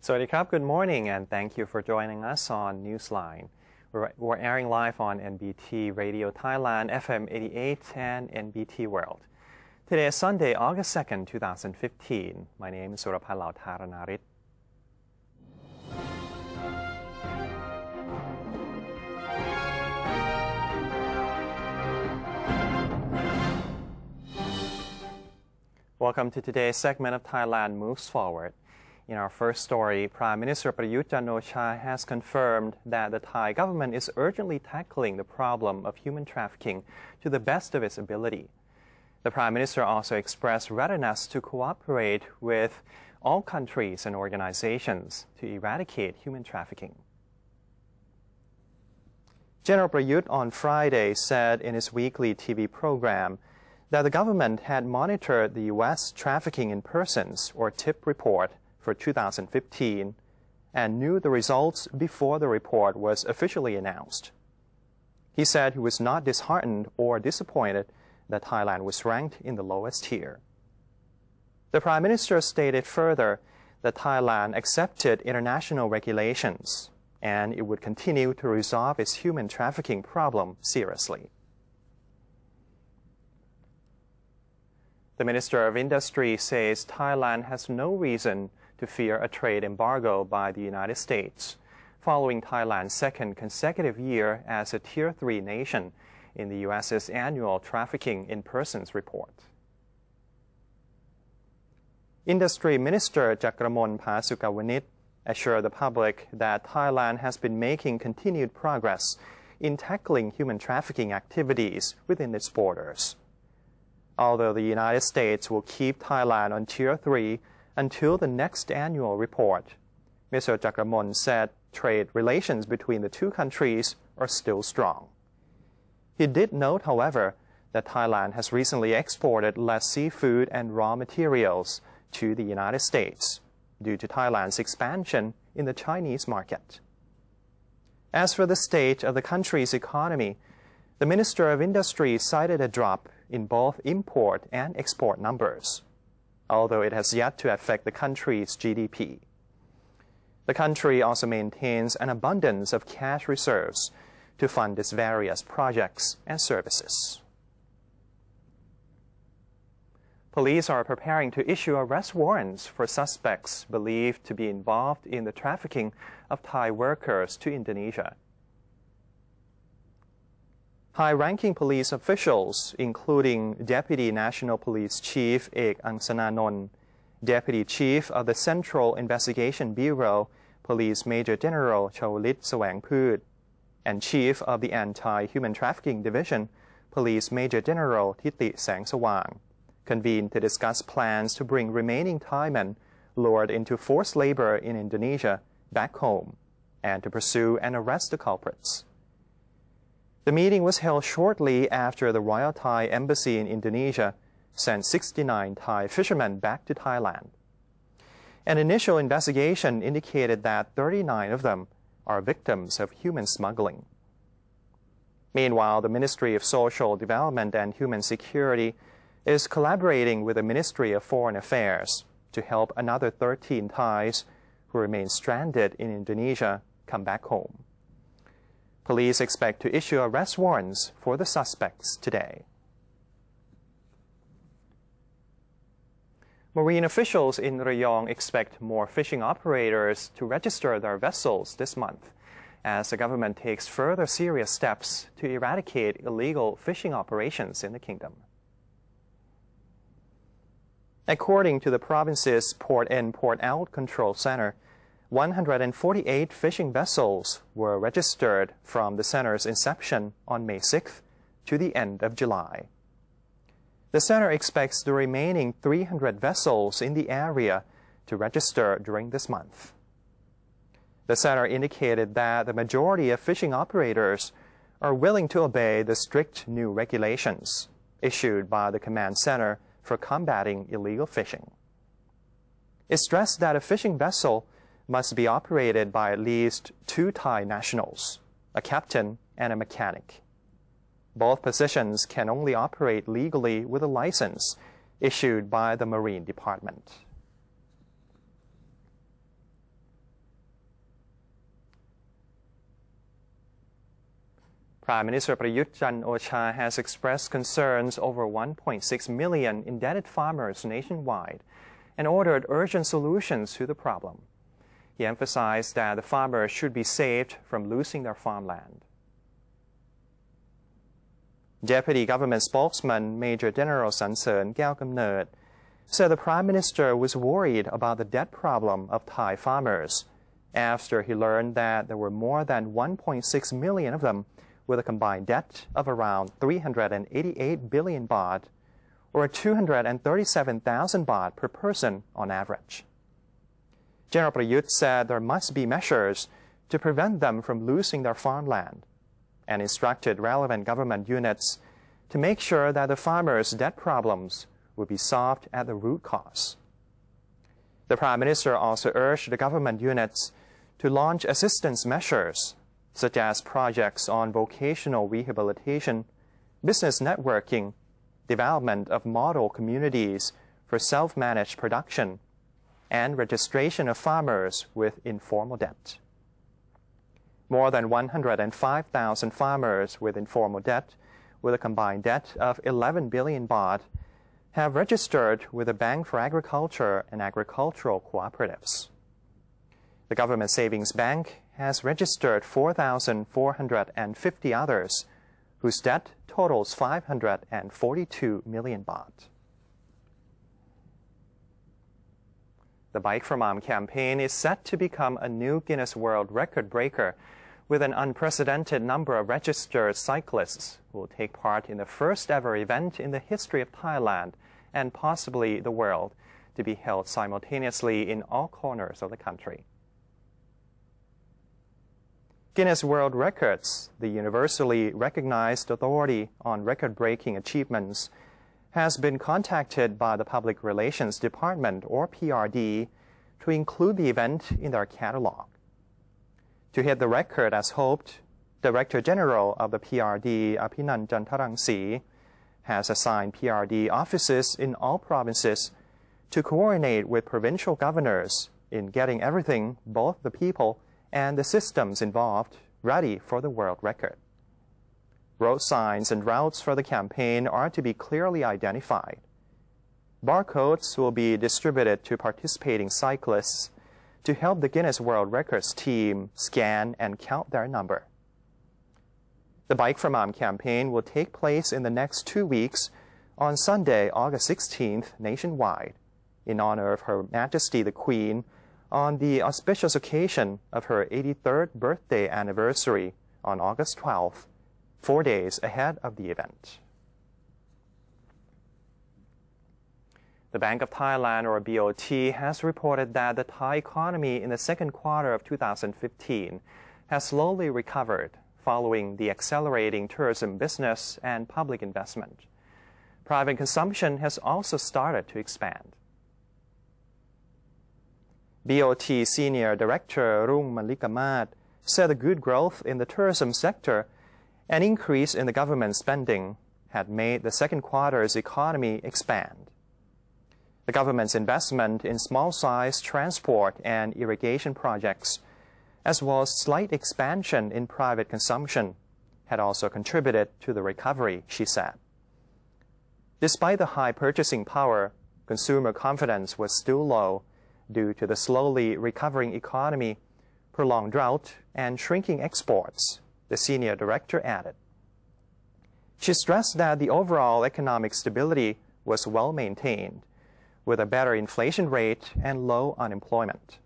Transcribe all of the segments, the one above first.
Sawadee good morning, and thank you for joining us on Newsline. We're airing live on NBT Radio Thailand, FM 88, and NBT World. Today is Sunday, August 2nd, 2015. My name is Surapalao Tharanarit. Welcome to today's segment of Thailand Moves Forward. In our first story, Prime Minister Prayut Chan-o-cha has confirmed that the Thai government is urgently tackling the problem of human trafficking to the best of its ability. The Prime Minister also expressed readiness to cooperate with all countries and organizations to eradicate human trafficking. General Prayut on Friday said in his weekly TV program that the government had monitored the U.S. Trafficking in Persons, or TIP report, for 2015 and knew the results before the report was officially announced. He said he was not disheartened or disappointed that Thailand was ranked in the lowest tier. The Prime Minister stated further that Thailand accepted international regulations and it would continue to resolve its human trafficking problem seriously. The Minister of Industry says Thailand has no reason to fear a trade embargo by the United States, following Thailand's second consecutive year as a Tier 3 nation in the U.S.'s annual Trafficking in Persons report. Industry Minister Jakramon Phasukawanit assured the public that Thailand has been making continued progress in tackling human trafficking activities within its borders. Although the United States will keep Thailand on Tier 3 until the next annual report, Mr. Jakramon said trade relations between the two countries are still strong. He did note, however, that Thailand has recently exported less seafood and raw materials to the United States due to Thailand's expansion in the Chinese market. As for the state of the country's economy, the Minister of Industry cited a drop in both import and export numbers, although it has yet to affect the country's GDP. The country also maintains an abundance of cash reserves to fund its various projects and services. Police are preparing to issue arrest warrants for suspects believed to be involved in the trafficking of Thai workers to Indonesia. High-ranking police officials, including Deputy National Police Chief Ek Angsananont, Deputy Chief of the Central Investigation Bureau, Police Major General Chaulit Sawangput, and Chief of the Anti-Human Trafficking Division, Police Major General Thiti Sang Sawang, convened to discuss plans to bring remaining Thai men lured into forced labor in Indonesia back home and to pursue and arrest the culprits. The meeting was held shortly after the Royal Thai Embassy in Indonesia sent 69 Thai fishermen back to Thailand. An initial investigation indicated that 39 of them are victims of human smuggling. Meanwhile, the Ministry of Social Development and Human Security is collaborating with the Ministry of Foreign Affairs to help another 13 Thais who remain stranded in Indonesia come back home. Police expect to issue arrest warrants for the suspects today. Marine officials in Rayong expect more fishing operators to register their vessels this month as the government takes further serious steps to eradicate illegal fishing operations in the kingdom. According to the province's Port In, Port Out Control Center, 148 fishing vessels were registered from the center's inception on May 6th to the end of July. The center expects the remaining 300 vessels in the area to register during this month. The center indicated that the majority of fishing operators are willing to obey the strict new regulations issued by the Command Center for Combating Illegal Fishing. It stressed that a fishing vessel must be operated by at least 2 Thai nationals, a captain and a mechanic. Both positions can only operate legally with a license issued by the Marine Department. Prime Minister Prayut Chan-o-cha has expressed concerns over 1.6 million indebted farmers nationwide and ordered urgent solutions to the problem. He emphasized that the farmers should be saved from losing their farmland. Deputy Government Spokesman Major General Sansern Gyalkamnert said the Prime Minister was worried about the debt problem of Thai farmers after he learned that there were more than 1.6 million of them with a combined debt of around 388 billion baht, or 237,000 baht per person on average. General Prayut said there must be measures to prevent them from losing their farmland and instructed relevant government units to make sure that the farmers' debt problems would be solved at the root cause. The Prime Minister also urged the government units to launch assistance measures such as projects on vocational rehabilitation, business networking, development of model communities for self-managed production, and registration of farmers with informal debt. More than 105,000 farmers with informal debt, with a combined debt of 11 billion baht, have registered with the Bank for Agriculture and Agricultural Cooperatives. The Government Savings Bank has registered 4,450 others, whose debt totals 542 million baht. The Bike for Mom campaign is set to become a new Guinness World Record breaker, with an unprecedented number of registered cyclists who will take part in the first ever event in the history of Thailand and possibly the world to be held simultaneously in all corners of the country. Guinness World Records, the universally recognized authority on record-breaking achievements, has been contacted by the Public Relations Department, or PRD, to include the event in their catalog. To hit the record as hoped, Director General of the PRD, Aphinan Jantarangsi, has assigned PRD offices in all provinces to coordinate with provincial governors in getting everything, both the people and the systems involved, ready for the world record. Road signs and routes for the campaign are to be clearly identified. Barcodes will be distributed to participating cyclists to help the Guinness World Records team scan and count their number. The Bike for Mom campaign will take place in the next 2 weeks on Sunday, August 16th, nationwide, in honor of Her Majesty the Queen on the auspicious occasion of her 83rd birthday anniversary on August 12th, 4 days ahead of the event. The Bank of Thailand, or BOT, has reported that the Thai economy in the second quarter of 2015 has slowly recovered following the accelerating tourism business and public investment. Private consumption has also started to expand. BOT Senior Director Rung Malikamat said the good growth in the tourism sector and increase in the government spending had made the second quarter's economy expand. The government's investment in small-sized transport and irrigation projects, as well as slight expansion in private consumption, had also contributed to the recovery, she said. Despite the high purchasing power, consumer confidence was still low due to the slowly recovering economy, prolonged drought, and shrinking exports, the senior director added. She stressed that the overall economic stability was well maintained, with a better inflation rate and low unemployment.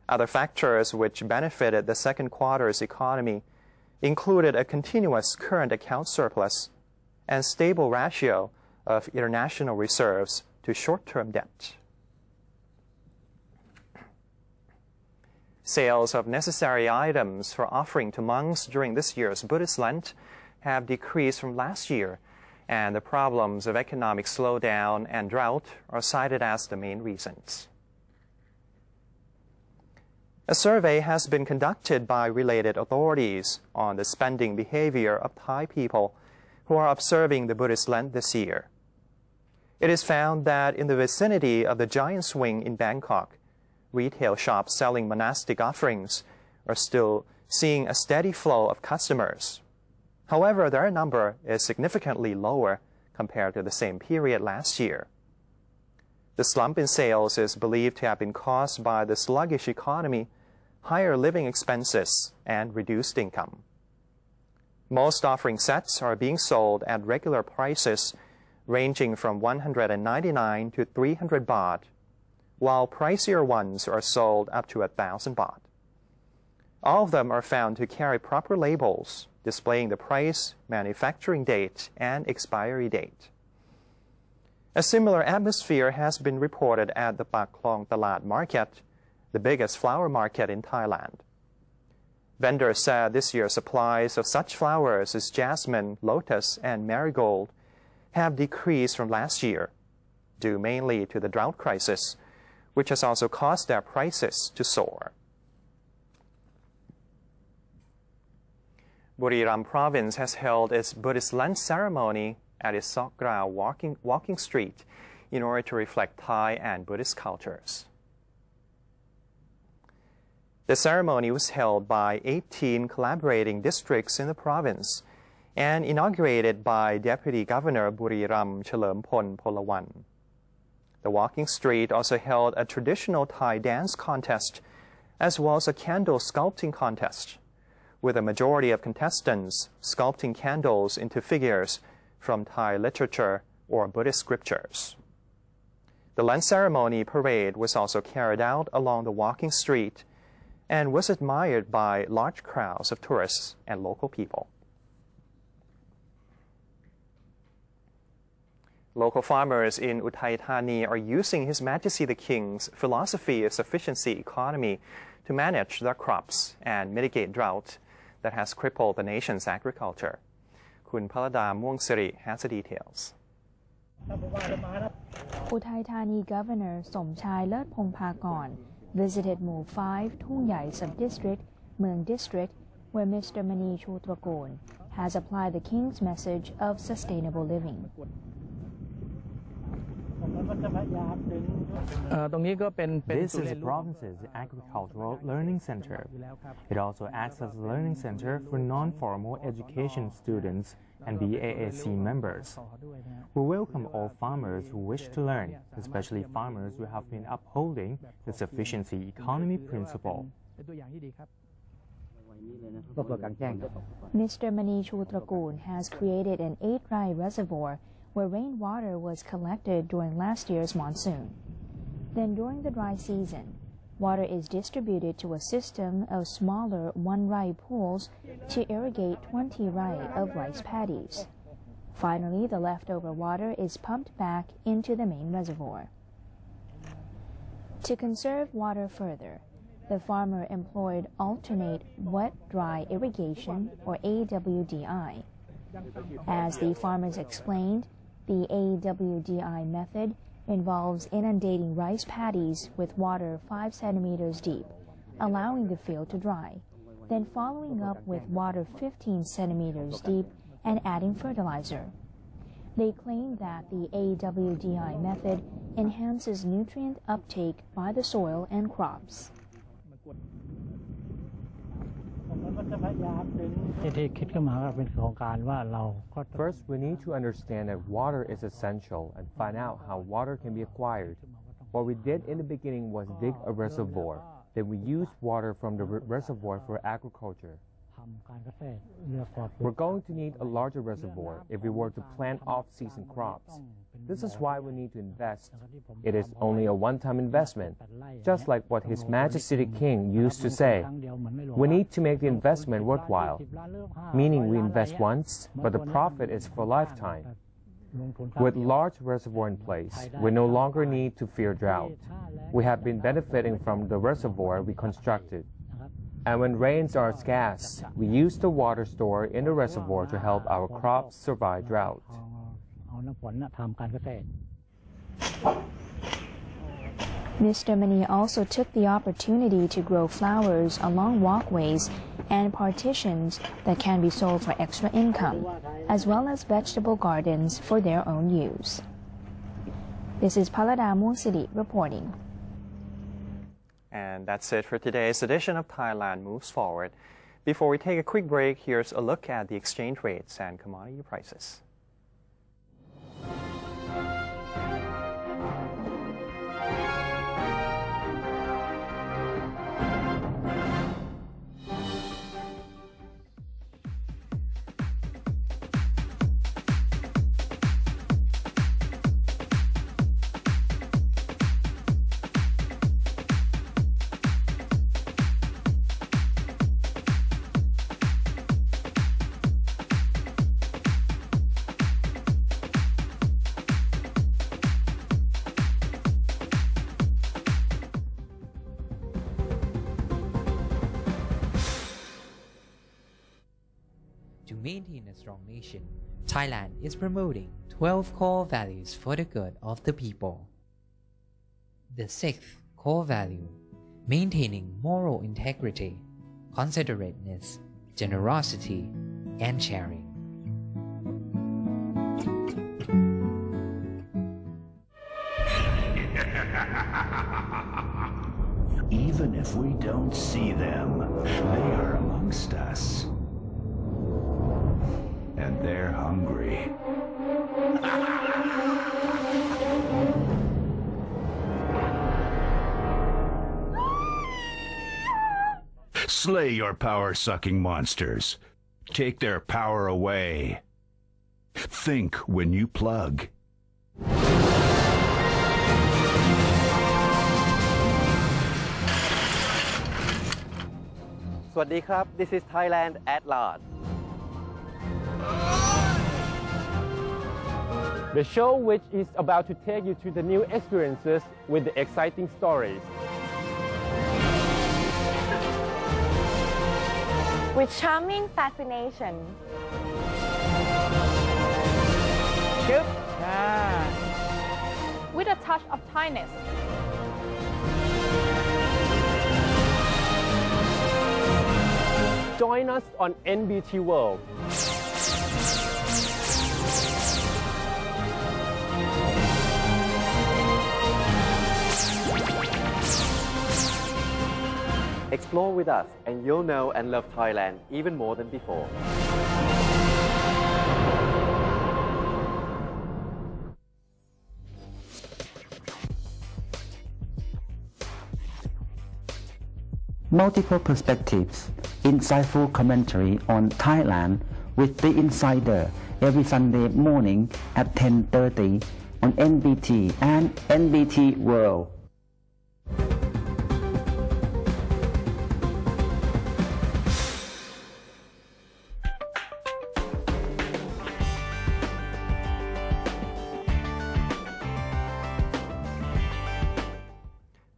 Other factors which benefited the second quarter's economy included a continuous current account surplus and stable ratio of international reserves to short-term debt. Sales of necessary items for offering to monks during this year's Buddhist Lent have decreased from last year, and the problems of economic slowdown and drought are cited as the main reasons. A survey has been conducted by related authorities on the spending behavior of Thai people who are observing the Buddhist Lent this year. It is found that in the vicinity of the Giant Swing in Bangkok, retail shops selling monastic offerings are still seeing a steady flow of customers, However, their number is significantly lower compared to the same period last year. The slump in sales is believed to have been caused by the sluggish economy, higher living expenses, and reduced income. Most offering sets are being sold at regular prices ranging from 199 to 300 baht, while pricier ones are sold up to 1,000 baht. All of them are found to carry proper labels displaying the price, manufacturing date, and expiry date. A similar atmosphere has been reported at the Pak Klong Talat market, the biggest flower market in Thailand. Vendors said this year's supplies of such flowers as jasmine, lotus, and marigold have decreased from last year, due mainly to the drought crisis, which has also caused their prices to soar. Buriram province has held its Buddhist Lent ceremony at its Sokgrao walking street in order to reflect Thai and Buddhist cultures. The ceremony was held by 18 collaborating districts in the province and inaugurated by Deputy Governor Buriram Chalermpol Polawan. The walking street also held a traditional Thai dance contest as well as a candle sculpting contest, with a majority of contestants sculpting candles into figures from Thai literature or Buddhist scriptures. The Lent ceremony parade was also carried out along the walking street and was admired by large crowds of tourists and local people. Local farmers in Uthai Thani are using His Majesty the King's philosophy of sufficiency economy to manage their crops and mitigate drought that has crippled the nation's agriculture. Kun Palada Muangsiri has the details. Uthai Thani Governor Somchai Lertpongpakon visited Hมู่ 5 Thung Yai Sub-District, Mueang District, where Mr. Mani Chutrakorn has applied the King's message of sustainable living. This is the province's agricultural learning center. It also acts as a learning center for non-formal education students and BAAC members. We welcome all farmers who wish to learn, especially farmers who have been upholding the sufficiency economy principle. Mr. Mani Chutrakorn has created an 8-rai reservoir where rainwater was collected during last year's monsoon. Then during the dry season, water is distributed to a system of smaller 1-rai pools to irrigate 20 rai of rice paddies. Finally, the leftover water is pumped back into the main reservoir. To conserve water further, the farmer employed alternate wet-dry irrigation, or AWDI. As the farmers explained, the AWDI method involves inundating rice paddies with water 5 centimeters deep, allowing the field to dry, then following up with water 15 centimeters deep and adding fertilizer. They claim that the AWDI method enhances nutrient uptake by the soil and crops. First, we need to understand that water is essential and find out how water can be acquired. What we did in the beginning was dig a reservoir. Then we used water from the reservoir for agriculture. We're going to need a larger reservoir if we were to plant off-season crops. This is why we need to invest. It is only a one-time investment, just like what His Majesty the King used to say. We need to make the investment worthwhile, meaning we invest once, but the profit is for a lifetime. With large reservoir in place, we no longer need to fear drought. We have been benefiting from the reservoir we constructed. And when rains are scarce, we use the water stored in the reservoir to help our crops survive drought. Mr. Mani also took the opportunity to grow flowers along walkways and partitions that can be sold for extra income, as well as vegetable gardens for their own use. This is Palada Muangsiri reporting. And that's it for today's edition of Thailand Moves Forward. Before we take a quick break, here's a look at the exchange rates and commodity prices. To maintain a strong nation, Thailand is promoting 12 core values for the good of the people. The sixth core value, maintaining moral integrity, considerateness, generosity, and sharing. Even if we don't see them, they are amongst us. And they're hungry. Slay your power-sucking monsters. Take their power away. Think when you plug. สวัสดีครับ This is Thailand at large. The show which is about to take you to the new experiences with the exciting stories. With charming fascination. With a touch of Thainess. Join us on NBT World. Explore with us and you'll know and love Thailand even more than before. Multiple perspectives, insightful commentary on Thailand with The Insider every Sunday morning at 10:30 on NBT and NBT World.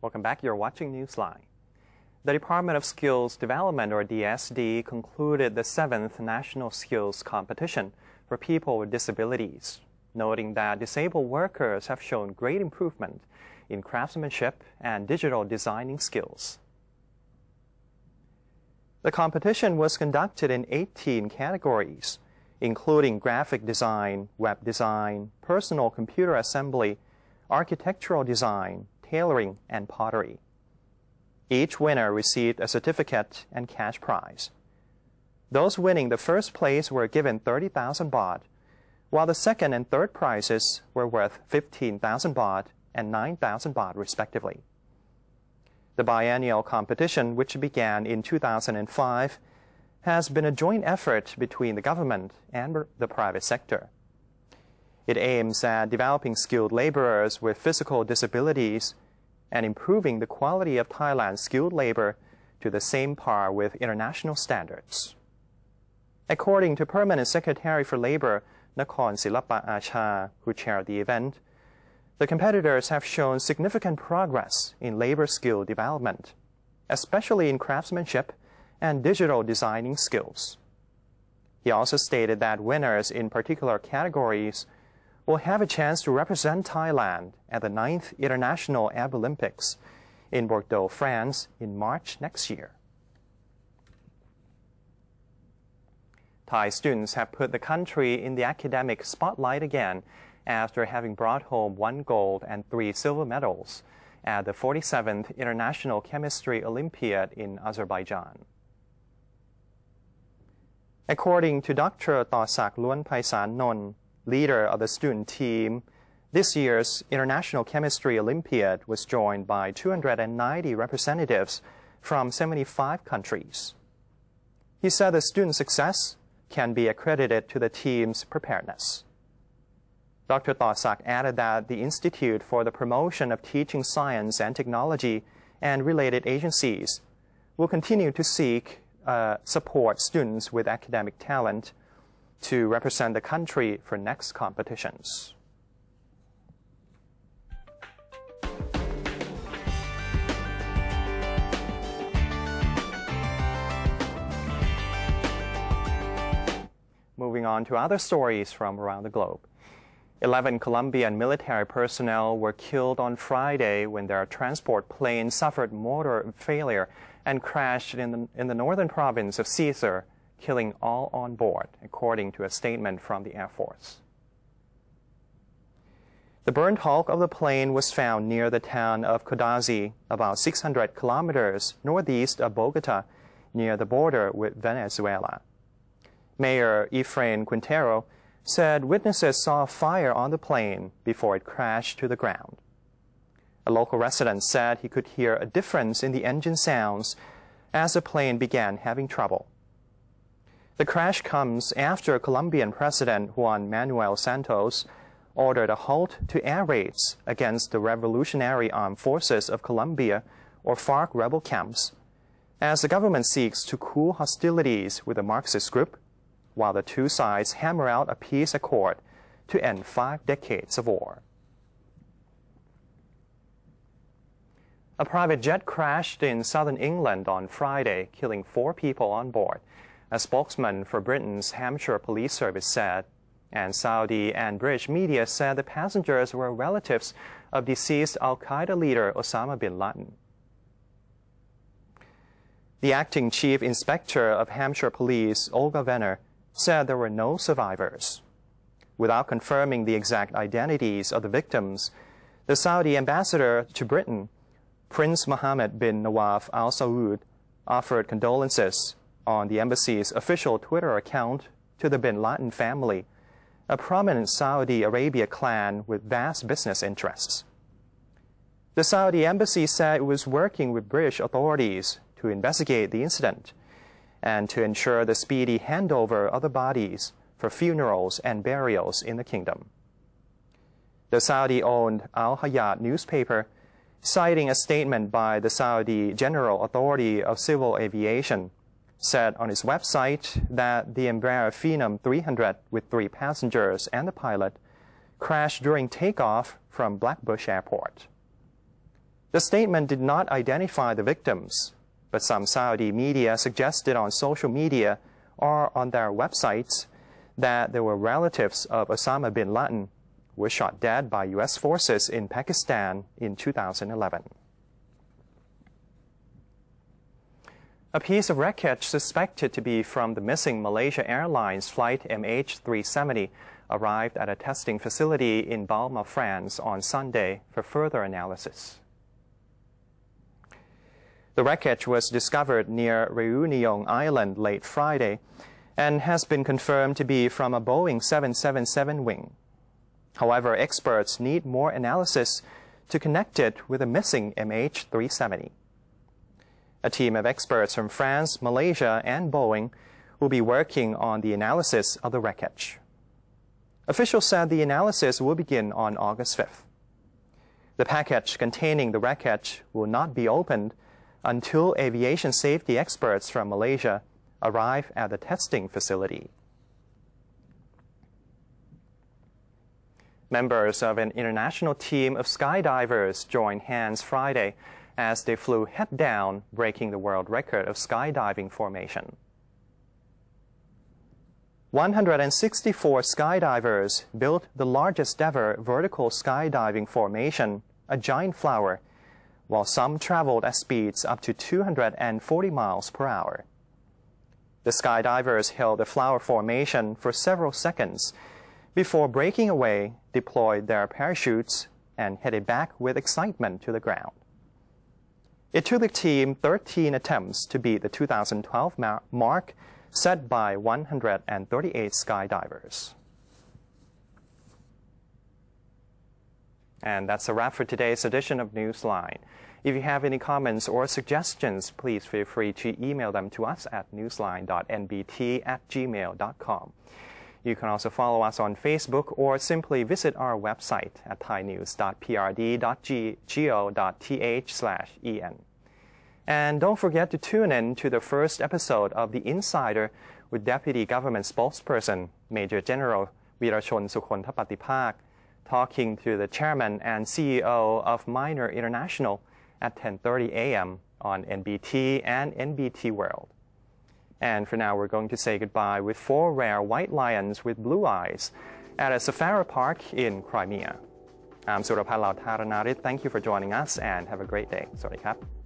Welcome back. You're watching Newsline. The Department of Skills Development, or DSD, concluded the 7th National Skills Competition for people with disabilities, noting that disabled workers have shown great improvement in craftsmanship and digital designing skills. The competition was conducted in 18 categories, including graphic design, web design, personal computer assembly, architectural design, tailoring, and pottery. Each winner received a certificate and cash prize. Those winning the first place were given 30,000 baht, while the second and third prizes were worth 15,000 baht and 9,000 baht respectively. The biennial competition, which began in 2005, has been a joint effort between the government and the private sector. It aims at developing skilled laborers with physical disabilities and improving the quality of Thailand's skilled labor to the same par with international standards. According to Permanent Secretary for Labor, Nakhon Silapa Acha, who chaired the event, the competitors have shown significant progress in labor skill development, especially in craftsmanship and digital designing skills. He also stated that winners in particular categories will have a chance to represent Thailand at the 9th International Ab Olympics in Bordeaux, France in March next year. Thai students have put the country in the academic spotlight again after having brought home 1 gold and 3 silver medals at the 47th International Chemistry Olympiad in Azerbaijan. According to Dr. Thorsak Luanpaisan, leader of the student team, this year's International Chemistry Olympiad was joined by 290 representatives from 75 countries. He said the student success can be accredited to the team's preparedness. Dr. Thorsak added that the Institute for the Promotion of Teaching Science and Technology and related agencies will continue to seek support students with academic talent to represent the country for next competitions. Moving on to other stories from around the globe. 11 Colombian military personnel were killed on Friday when their transport plane suffered motor failure and crashed in the northern province of Cesar, killing all on board, according to a statement from the Air Force. The burnt hulk of the plane was found near the town of Codazi, about 600 kilometers northeast of Bogota, near the border with Venezuela. Mayor Efrain Quintero said witnesses saw a fire on the plane before it crashed to the ground. A local resident said he could hear a difference in the engine sounds as the plane began having trouble. The crash comes after Colombian President Juan Manuel Santos ordered a halt to air raids against the Revolutionary Armed Forces of Colombia, or FARC rebel camps, as the government seeks to cool hostilities with the Marxist group, while the two sides hammer out a peace accord to end 5 decades of war. A private jet crashed in southern England on Friday, killing 4 people on board, a spokesman for Britain's Hampshire Police Service said, and Saudi and British media said the passengers were relatives of deceased al-Qaeda leader Osama bin Laden. The acting chief inspector of Hampshire Police, Olga Venner, said there were no survivors. Without confirming the exact identities of the victims, the Saudi ambassador to Britain, Prince Mohammed bin Nawaf Al Saud, offered condolences on the embassy's official Twitter account to the bin Laden family, a prominent Saudi Arabia clan with vast business interests. The Saudi embassy said it was working with British authorities to investigate the incident and to ensure the speedy handover of the bodies for funerals and burials in the kingdom. The Saudi-owned Al Hayat newspaper, citing a statement by the Saudi General Authority of Civil Aviation, said on its website that the Embraer Phenom 300 with 3 passengers and the pilot crashed during takeoff from Blackbush Airport. The statement did not identify the victims, but some Saudi media suggested on social media or on their websites that they were relatives of Osama bin Laden, who was shot dead by U.S. forces in Pakistan in 2011. A piece of wreckage suspected to be from the missing Malaysia Airlines flight MH370 arrived at a testing facility in Balma, France on Sunday for further analysis. The wreckage was discovered near Reunion Island late Friday and has been confirmed to be from a Boeing 777 wing. However, experts need more analysis to connect it with a missing MH370. A team of experts from France, Malaysia, and Boeing will be working on the analysis of the wreckage. Officials said the analysis will begin on August 5th. The package containing the wreckage will not be opened until aviation safety experts from Malaysia arrive at the testing facility. Members of an international team of skydivers joined hands Friday as they flew head down, breaking the world record of skydiving formation. 164 skydivers built the largest ever vertical skydiving formation, a giant flower, while some traveled at speeds up to 240 miles per hour. The skydivers held the flower formation for several seconds before breaking away, deployed their parachutes, and headed back with excitement to the ground. It took the team 13 attempts to beat the 2012 mark set by 138 skydivers. And that's a wrap for today's edition of Newsline. If you have any comments or suggestions, please feel free to email them to us at newsline.nbt@gmail.com. You can also follow us on Facebook or simply visit our website at thainews.prd.go.th/en. And don't forget to tune in to the first episode of The Insider with Deputy Government Spokesperson Major General Weerachon Sukhontapatipak, talking to the Chairman and CEO of Minor International at 10:30 a.m. on NBT and NBT World. And for now, we're going to say goodbye with 4 rare white lions with blue eyes at a safari park in Crimea. I'm Surapat Lautharanarit. Thank you for joining us and have a great day. สวัสดีครับ